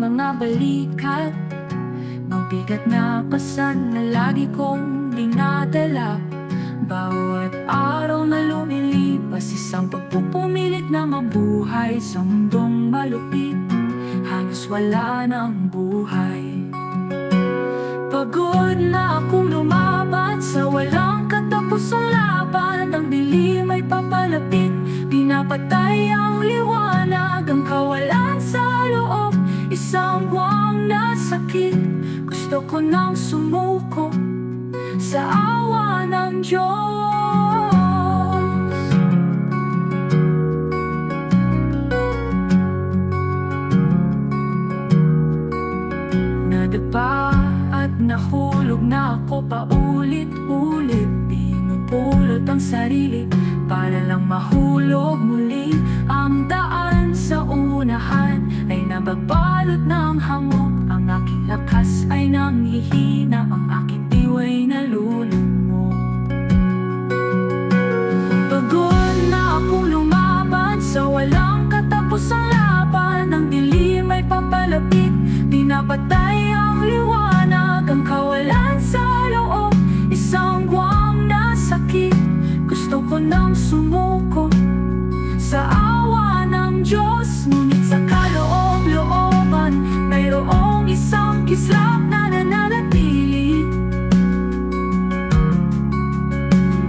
mga balikat, mabigat na pasan na lagi kong dinadala. Bawat araw na lumilipas, isang pagpupumilit na mabuhay sa mundong malupit, halos wala ng buhay. Pagod na akong lumaban sa walang katapusang laban. Ang dilim ay papalapit, pinapatay ang liwanag. Ang kawalan sa loob, isang buwang na sakit. Gusto ko nang sumuko sa awa ng Diyos. Nadapa at nahulog na ako paulit-ulit. Pinupulot ang sarili para lang mahulog muli. Ang daan sa unahan ay nababalot ng hamog. Ang aking lakas ay nanghihina, ang aking tiwa'y nalulunod. Pagod na akong lumaban sa walang katapusang laban. Ang dilim ay papalapit, pinapatay ang liwanag. Ang kawalan sa loob, isang buwang na sakit. Gusto ko nang sumuko sa awa ng Diyos. Ngunit sa kaloob-looban, mayroong isang kislap na nananatili.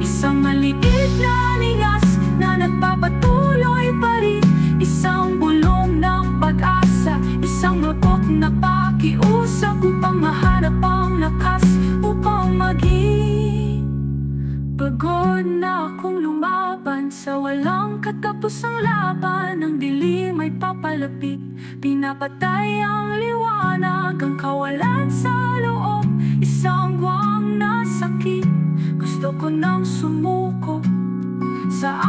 Isang maliit na ningas na nagpapatuloy pa rin. Isang bulong ng pag-asa, isang lukot na pakiusap upang mahanap ang lakas upang maging. Pagod na akong lumaban sa walang katapusang laban. Ang dilim ay papalapit, pinapatay ang liwanag. Ang kawalan sa loob, isang buwang na sakit. Gusto ko nang sumuko sa